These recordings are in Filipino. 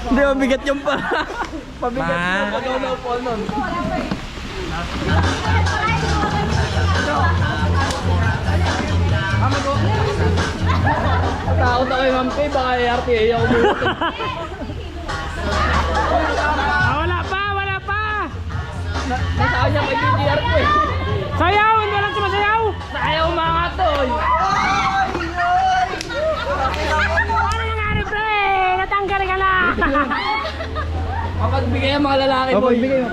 Hindi, mabigat yung pa. Pabigat yung pag-unaw nun. Takot ako yung Ma'am Kay, baka RTA ako buhat. Wala pa, wala pa. Nasaan niya kay DDR ko eh. Sayaw, hindi lang sumasayaw. Ayaw mga to eh. Ano nangyari, pre? Natanggal ka na. Mapagbigay ang mga lalaki boy. Mapagbigay mo.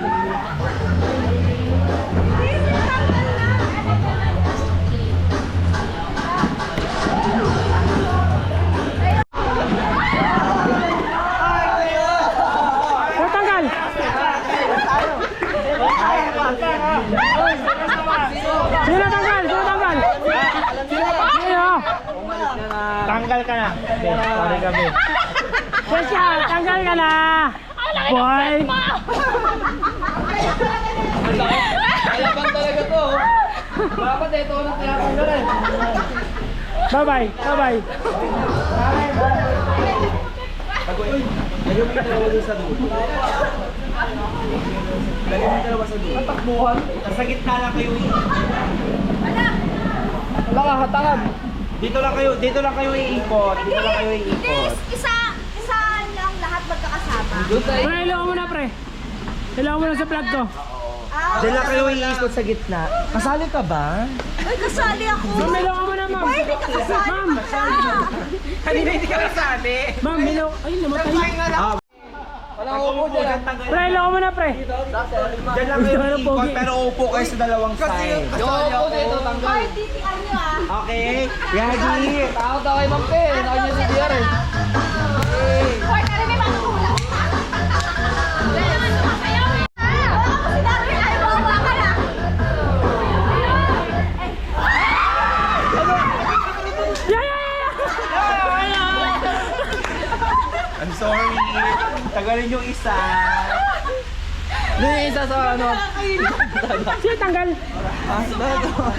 Natanggal. Sino natanggal? Sino natanggal? Sino? Tanggal ka na. Sorry kami. Sesya, tanggal ka na. Boy. Kalaban talaga to. Dapat ito na tinatanggalan. Bye-bye. Bye-bye. Lagyan mo yung dalawa doon sa dulo. Lagyan mo yung dalawa sa dulo. Takbuhan. Nasa gitna lang kayo. Wala ka, hatangan. Dito lang kayo iikot. Dito lang kayo iikot. Isa lang lahat magkakasama. Doon tayo. Pre, ilaw mo na, pre. Ilaw mo na sa vlog ko. Diyan lang kayo iikot sa gitna. Kasali ka ba? Ay, kasali ako. Ma'am, ilaw mo na, ma'am. Pwede ka kasali Ma'am. ka. Kanina hindi ka kasali. Ma'am, ilaw. Ay, namatay. Wala ko po dyan. Pre, ilaw mo na, pre. Diyan lang kayo iikot pero upo kayo sa dalawang side. Yung po dito, tanggal. Ay, titian nyo ah. Okay? Ready? Takot ako kay Ma'am Kay. Nakanya si DR eh. Hoy, kari may matulak. Dahil naman sumasayaw eh. Oo, kasi dati ay bawa ka na. I'm sorry. Tagalin yung isa. Doon yung isa sa ano. Sino tanggal?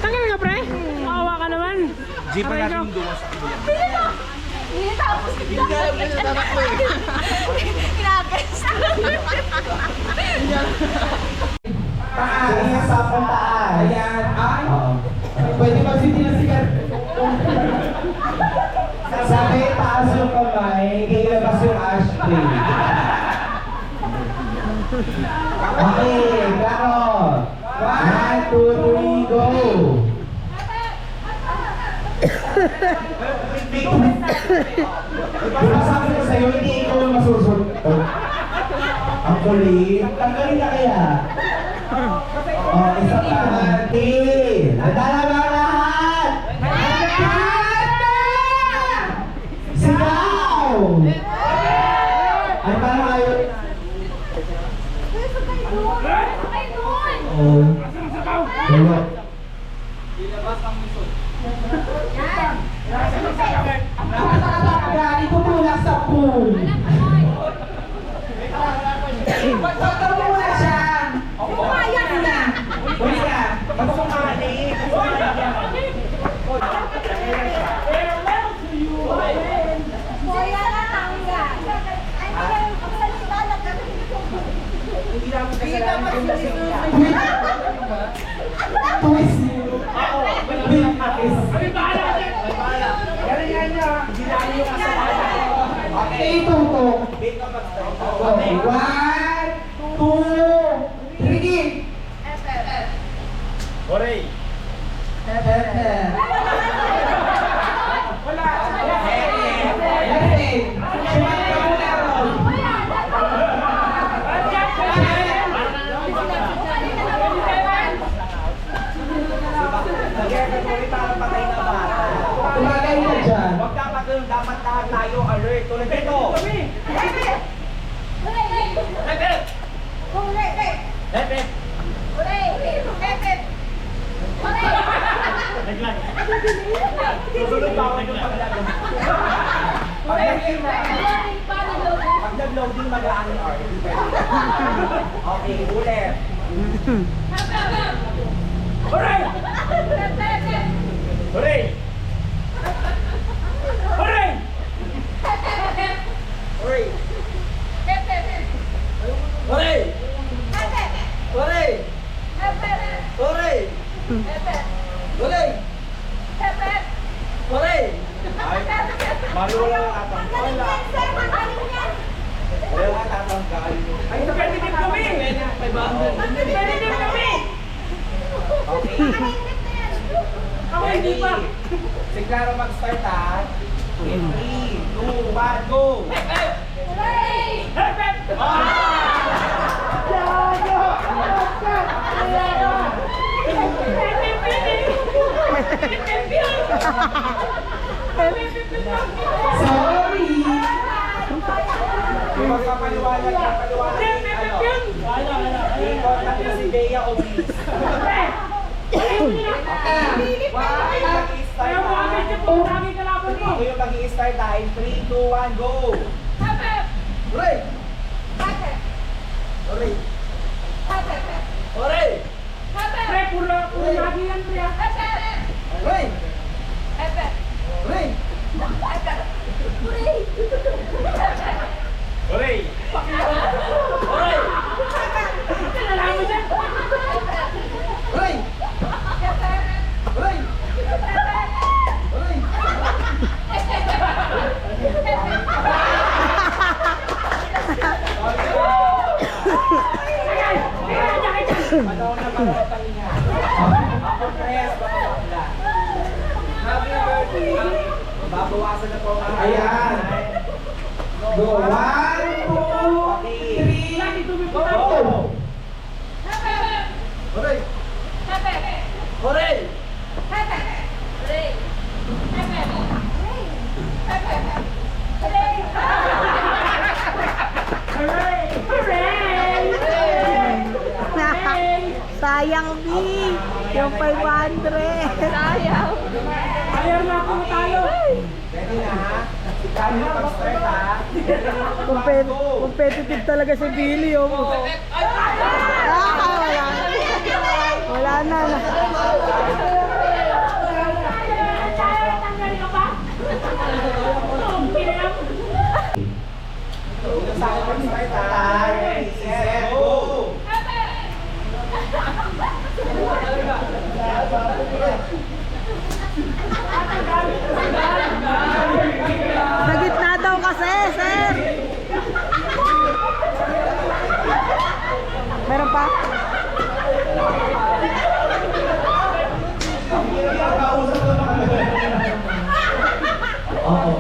Tanggal ka, pre? Maawa ka naman. G pa natin yung duwa sa kabila. Hindi tapos kinagas. Taas, sa taas. Ayan. Ay. Pwede magsindi na sikat. Sabi, taas yung kamay, kailabas yung ashtray. Okay, klaro. 1, 2, 3, go! Sabi ko sa'yo, hindi ikaw yung masusunod. Ang kulit. Tanggalin na kaya. Isa pa. Nadala ba ang lahat? Lahat na! Sigaw! Ay, parang ayaw. Oo. Wala. Gani tumulak sa pool. Pagpagpag mo na siya. Pumayag na. Uli ka. Pagpumali. Kaya na tangga. Ay, pagsalita na kami. Hindi lang mo kasalanan kung lasing ka. Twist. Bill Akis. Yan niya. Hindi lang yung kasalanan. Okay, tutok. Okay, 1, 2, 3. Oray. Wala. Tumagay na dyan. Huwag dapat doon, dapat lahat tayo alert. Tulad dito. Susunod ba ako yung paglalang? Pag nag-loading, mag-aan yung hour. Okay, ulit. Hooray! Hooray! Hooray! Mami, wala yung atanggal. Tanggalin yan, sir. Tanggalin yan. Wala yung atanggal. Ay, pwede din kami! Pwede din kami! Okay. Nakaingit na yan. Ako hindi pa! Si Claro mag-start ha. In 3, 2, 1, go! Hooray! Sorry! Yung magpapaliwanag, papaliwanag ano? I-contact na si Bea o Miss. Why? Kaya mo kami siya po, lagi kalaban mo! Ako yung mag-i-start ha. In 3, 2, 1, go! Hooray! Hooray! Hooray! Pre, puro lagi yan, pre. Hooray! Hooray! Hooray! Kilala mo siya? Hooray! Hooray! Hooray! Panahon na panahon kami nga. Ako press, baka bakla. Happy birthday! Babawasan na po ang mga ayan. Go! 1, 2, 3, go! Hooray! Hooray! Hooray! Hooray! Sayang, B. Yung 500. Sayang. Ayaw na ako tayo! Ready na ha? Kaya na pag-start ha? Competitive talaga si Billy, oh. Wala. Wala na. Tanggalin ka ba? Unang sa akin pag-start ha? Ready, set, go! Sa gitna daw kasi, sir. Meron pa? Oo.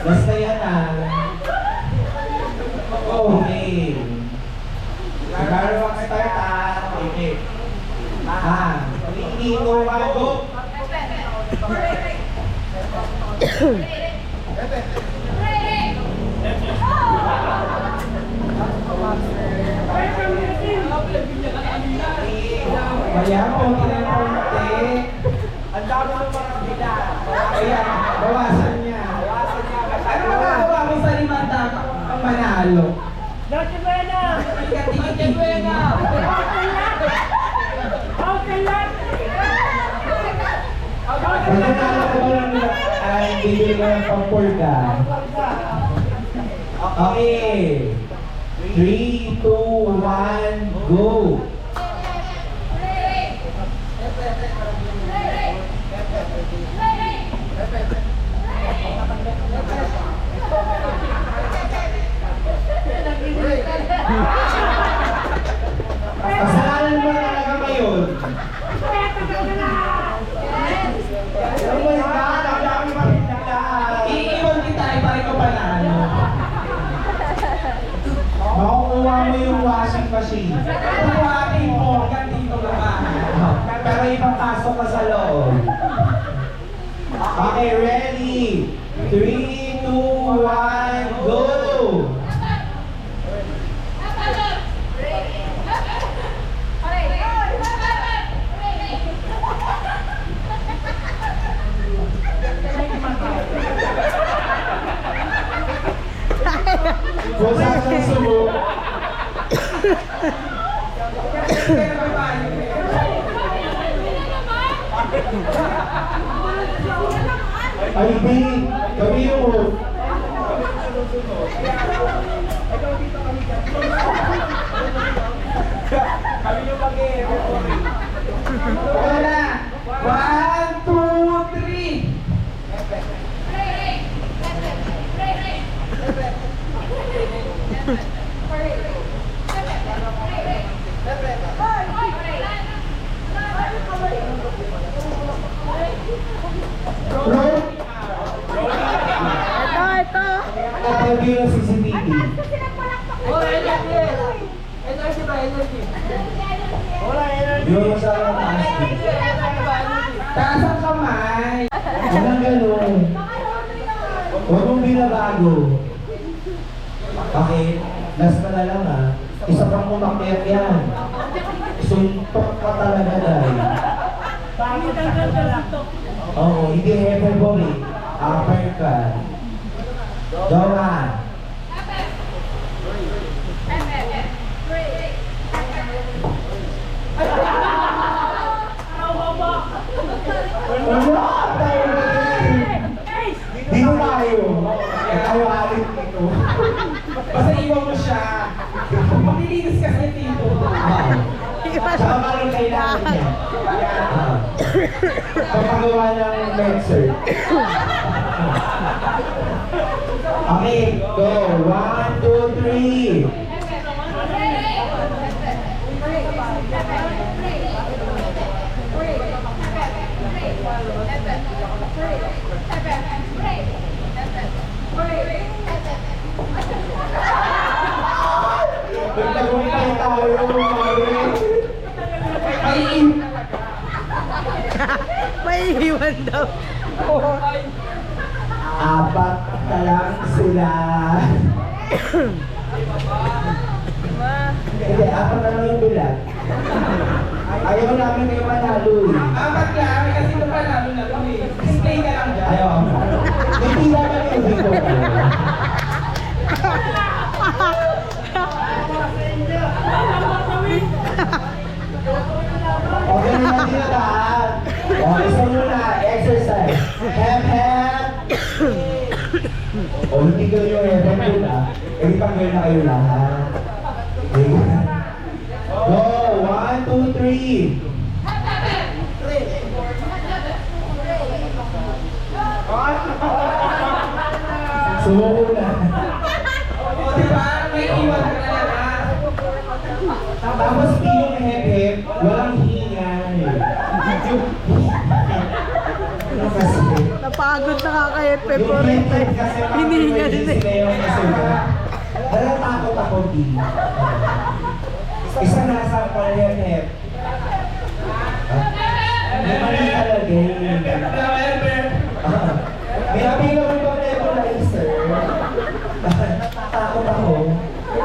Basta yan ah. Okay. Nagkaroon mag-start ah. Okay. 3, 2, 1, go! Kaya po, kinapunti. Ang dami ng mga bida. Kaya, bawasan niya. Bawasan niya. Ano magagawa mo sa 500 ang manalo? Noche Buena! Noche Buena! Okay lang! Pag nanalo ko lang ay bibili ko ng pampurga. Okay. 3, 2, 1, go! Kasalanan mo na talaga ngayon. Oh my God, ang dami makikita. Iiwan kita, ibalik ko pa na ano. Makukuha mo yung washing machine. Kukuhain mo hanggang dito naman. Pero ipapasok ka sa loob. Okay, ready? 3, 2, 1, go! Kung saan ang sumo. Ay, B, kami yung kami yung mag-e-record. Wala! 1, 2, 3! Ito. Kapag yung CCTV. Yung masyadong taas. Taas ang kamay. Walang ganun. Huwag mong binabago. Bakit? Last na lang ah. Isa pang umakyat yan. Suntok ka talaga dahil. Oo, hindi heavy upper ka. Johan. Wala! Dito tayo. Tayo alit dito. Basta iwan mo siya. Maglilinis kasi dito. Saka parang kailangan niya. Papagawa ng mixer. Okay, go. 1, 2, 3. Nagtagumpay tayo. May iwan daw. Apat na lang sila. Hindi, apat na lang yung bilat. Ayaw namin kayo manalo eh. Apat lang, kasi ito panalo na kami. Display ka lang dyan. Ayaw. Hindi naman yung dito. Okay na natin na lahat. Okay, so muna, exercise. Hep. O, hindi kayo yung hep muna. Eh, pag-girl na kayo lahat. Okay. Go! 1, 2, 3. Sumuko na. O, diba? May iwan ka na lang. Tapos yung hep, walang hingan. Kasi, Napagod na kaka-epe po rin. Hiningal na eh. Alam, takot ako, Di. Isa nasa hep. May mali talaga eh. May napila mo ba na ito na Easter? Natatakot ako.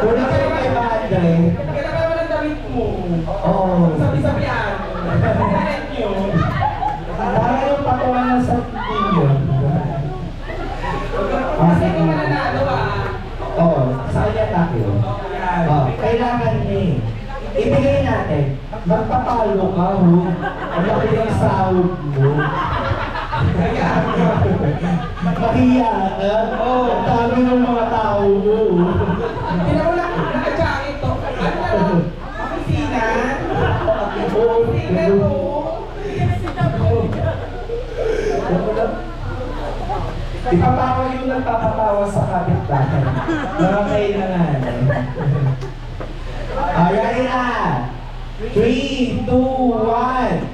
Wala kayo kay Padre. Kaya naman ang damit mo. Oo. Sabi-sabihan. Thank you. Para yung patuwa sa ninyo. Kasi kung mananalo ka. Oo. Sa kanya tayo. Kailangan niya eh. Ibigay natin. Magpapalo ka, ho. Ang laki ng sahod mo. Mahiya ka? Oo. Ang dami ng mga tao mo. Hindi na wala. Naka-jacket to. Ano na lang? Opisina? Opisina po. Ipatawa yung nagpapatawa sa kapitbahay. Mga kailangan. Ayan na. 3, 2, 1.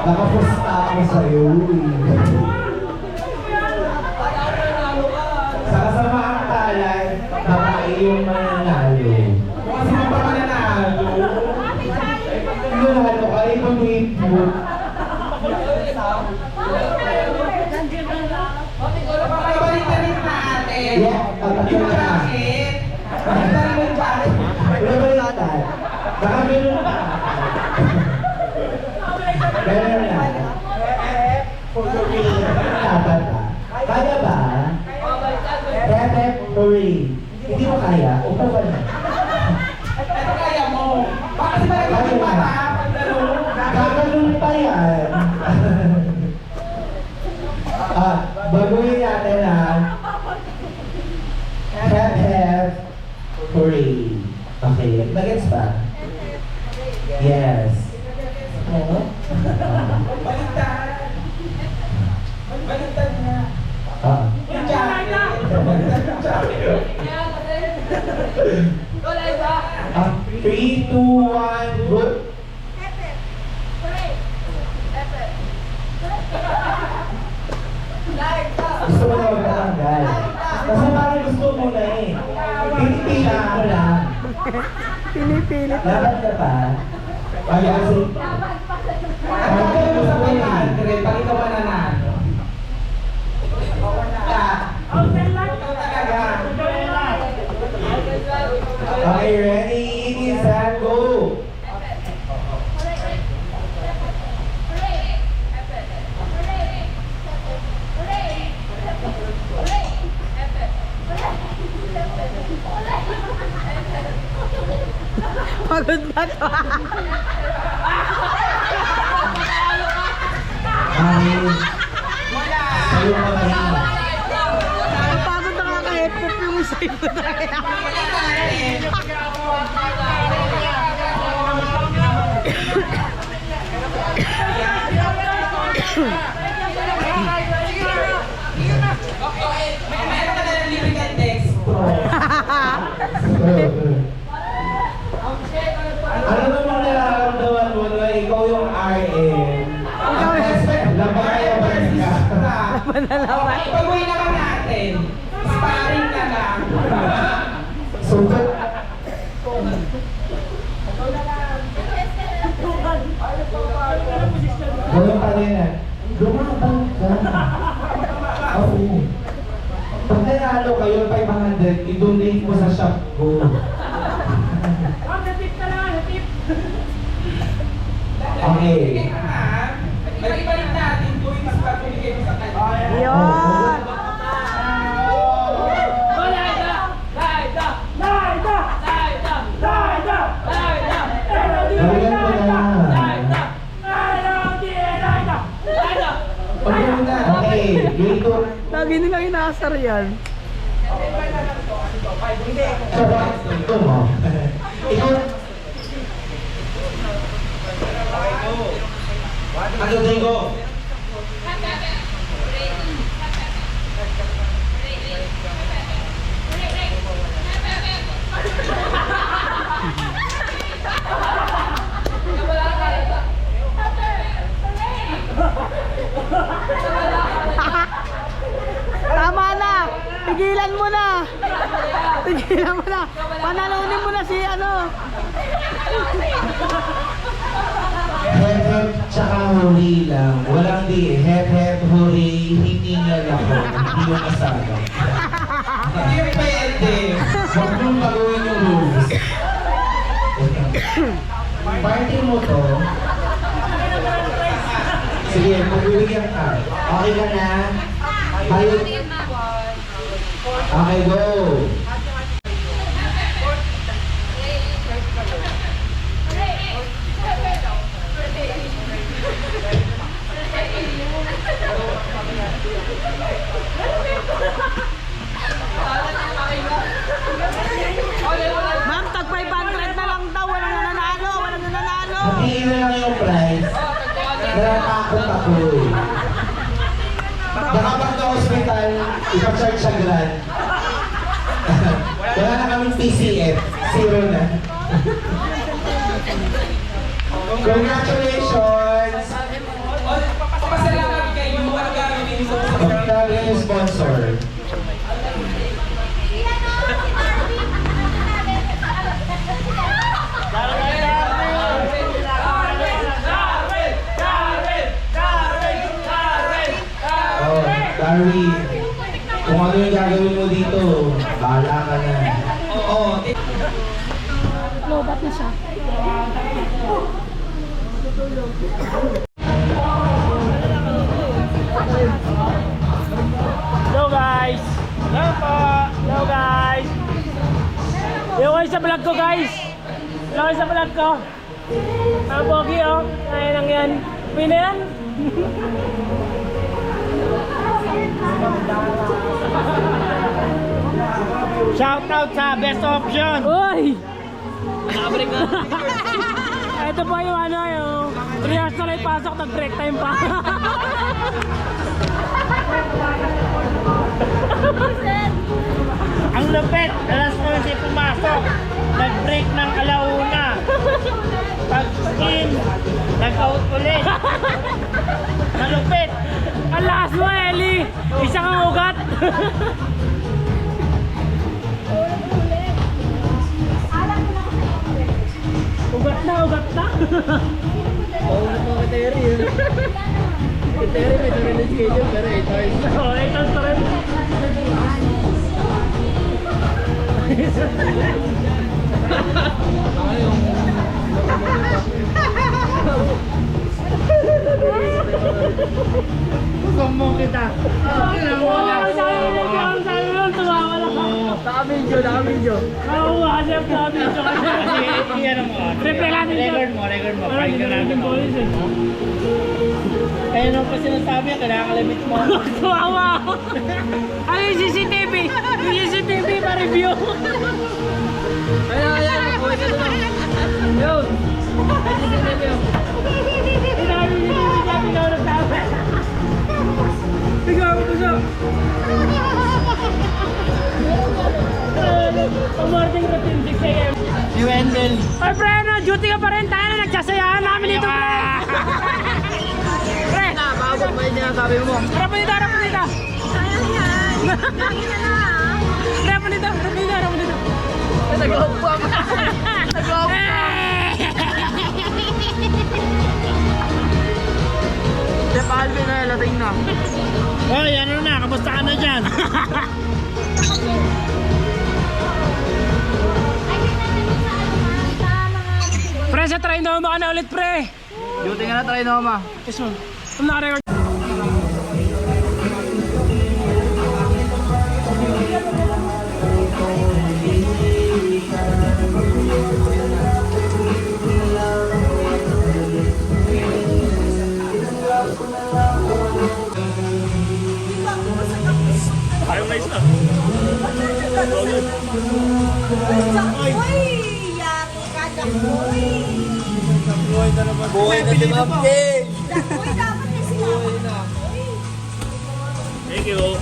Nakapusta ako sa'yo. Sa kasamaang talay, babae yung mananalo. Kasi mo pa mananalo? Nanalo ka, ipag-wait mo. Pabalik-balik natin. Yung jacket. Balik-balik mo yung jacket. Balik-balik. Baka meron pa. Meron na. Dapat ba? Kaya ba? Rep, hurry. Hindi mo kaya? Upo ka na. Ito kaya mo. Baka kasi malagay yung mata. Gagalun pa yan. Baguhin natin have, hooray. Okay, magets pa? Yes. Oo. Baliktad. Baliktad na. Yung jacket. Baliktad yung jacket. 3, 2, 1, go. Gusto mo na magtatanggal? Kasi parang gusto mo na eh. Pinipila mo lang. Pinipilit. Laban ka pa. Ay, kasi... Pagkakita mo sa 500, pag ikaw mananalo. Okay, ready, eat, set, go! Pagod ba to? Sayo ka ba rin? Pagod na nga kahit pop yung sa'yo na. Meron ka na ng lyrical text. Ano namang nararamdaman mo na ikaw yung RM? Labayaban ka. Pag-uwi naman natin. Sparring na lang. Sugat. Gawin pa rin yan. Lumaban ka. Oo. Pag nanalo kayo 500, i-donate mo sa shop ko. Okay. Balik-balik natin. Tuwing mas patuloy mo sa kanya. Yun. Balikan mo na. Pagkakas na. Okay. Dito. Lagi nila inaasar yan. Ito mo. Ikaw. Ano Diego? Tama na! Tigilan mo na! Tigilan mo na! Panalunin mo na si ano! Hep, tsaka huri lang. Walang di. Hep, huri. Hiningal ako. Hindi yung kasama. Hindi yung pwede. Huwag mong baguhin yung rules. Party mo to. Sige, magbibigyan ka. Okay ka na? Bayot. Okay, go. Ma'am, tag 500 na lang daw. Walang nananalo! Walang nananalo! Hatiin na lang yung price. Natatakot ako eh. Baka pag na-hospital, ipag-charge sa grant. Wala na kaming PCF. Zero na. Congratulations! Papasalamat kayo. Ano gagawin mo sa Magkakaroon yung sponsor. Oh, Darwin. Kung ano yung gagawin mo dito, bahala ka na. Oo. Lobat na siya. Hello guys! Hello po! Hello guys! Hello kayo sa vlog ko guys! Hello kayo sa vlog ko! Mga pogi oh! Kaya lang yan! Pwede yan! Shout out sa best option. Uy! Nakabreak na. Ito po yung ano yung 3 hours na lang pasok, nag-break time pa. Ang lupit, alas 11 pumasok, nag-break ng alauna. Pag-in, nag-out ulit. Malupit. Ang lakas mo, Ellie. Isa kang ugat. Ugat na, ugat na. Paulit mo kay Terry yun. Kay Terry may tuloy na schedule pero 8 hours. Oo, 8 hours pa rin. Sumbong kita. Naka-video. Oo, hanap na video kasi. Iyan mo. Record mo. Fine ka natin mo. Kaya nung pa sinasabi, kinakalimit mo. Tuwawa ako. Ano yung CCTV? Yung CCTV pa-review. Ayan. Makuha ka na lang. Yun. Pwede sa review. Inabi yung CCTV niya, pigaw na tama. Pigaw ko siya. Pag-morning routine, 6 a.m. Si Wendell. Ay, pre, no, duty ka pa rin. Tayo na, nagsasayahan namin dito, pre. Pre, Nakababot pa yung sinasabi mo. harap mo dito, harap mo dito. Sayang yan. Lagi na na. Harap mo dito, harap mo dito, harap mo dito. Nag-hope po ako. Nag-hope. Si Palvin na, lating na. Hoy, ano na, kamusta ka na dyan? Pre, sa Trinoma ka na ulit, pre. Duty nga na, try na ma. Yes, ma'am. Naka-record. Ayaw na isa. Uy! Yari ka, Jakoy! Buhay na si Ma'am Jay. Jakoy, dapat na sila. Thank you.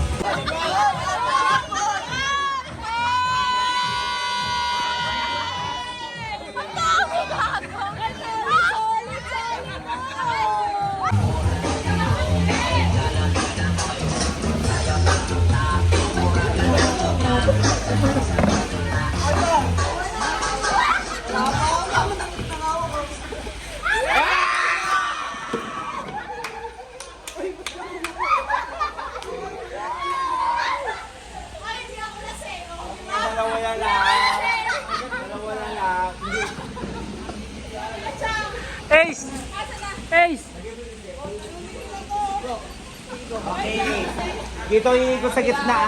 Ang dami gago! Ace! Ace! Dito iikot sa gitna.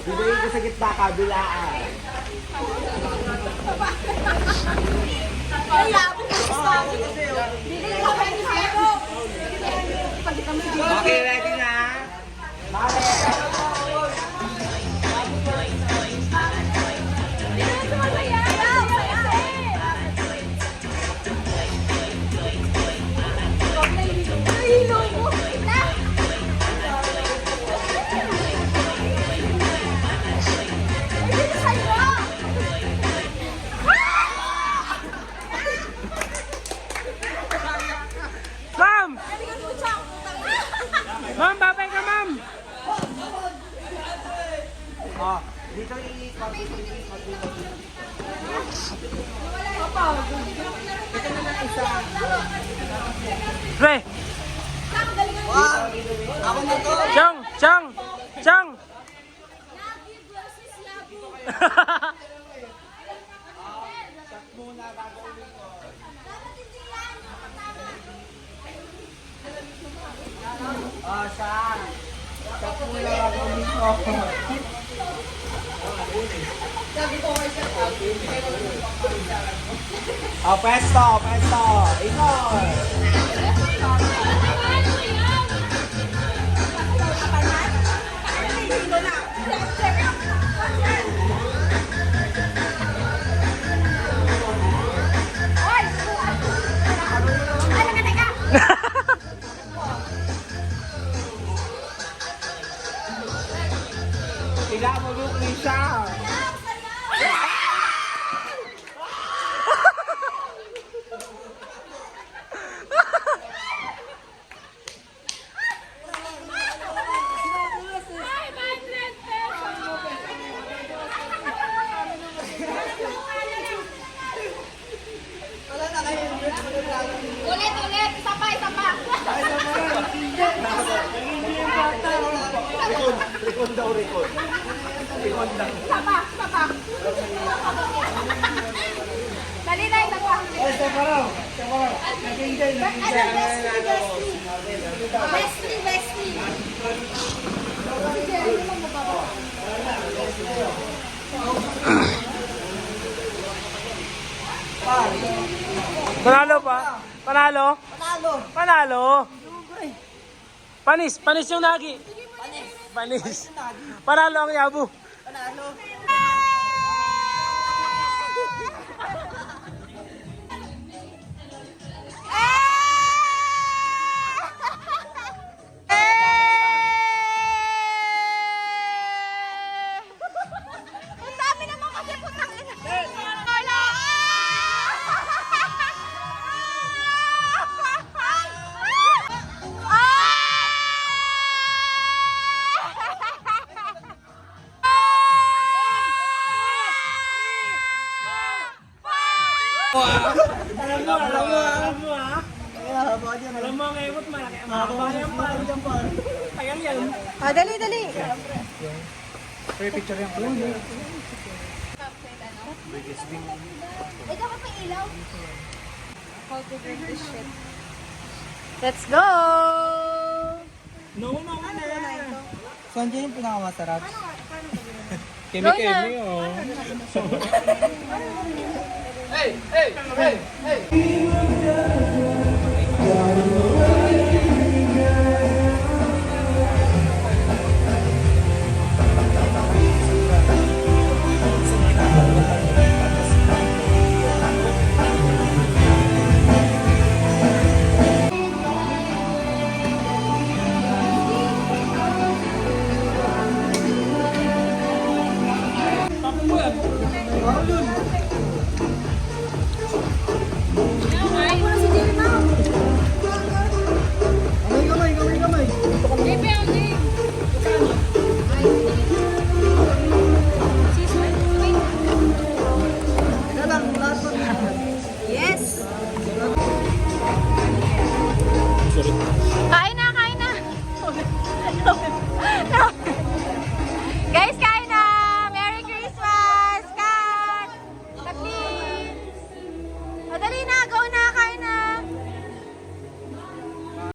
Dito iikot sa gitna, kabilaan. Ay, labot ka sa akin. Bibili ka ba ni Sebo? Okay, ready na? Ma'am! Ma'am, babay ka, ma'am! Oh, dito iikot. Pre! Chong! Chong! Chong! Oh, siya. Sa pula ako mismo. Oh, pesto. Ikot. Tingnan mo, Luke, siya. Ulit, ulit. Isa pa, isa pa. Record daw, record. Record daw. Isa pa, isa pa. Dali na, isa pa. Wesley, Wesley. Panalo pa? Panalo? Panalo. Panalo? Dugay. Panis, panis yung nagi. Panis. Panalo ang yabu. Panalo. Ang dami naman kasi putang ina. Alam mo ha? Alam mo ang emot malaki. Mahaba yan pa. Tagal yan. Ah, dali, dali. Ikaw ka pa ilaw? How to drink this shit. Let's go! No. Saan dyan yung pinakamasarap? Kemi-kemi oh. Yes!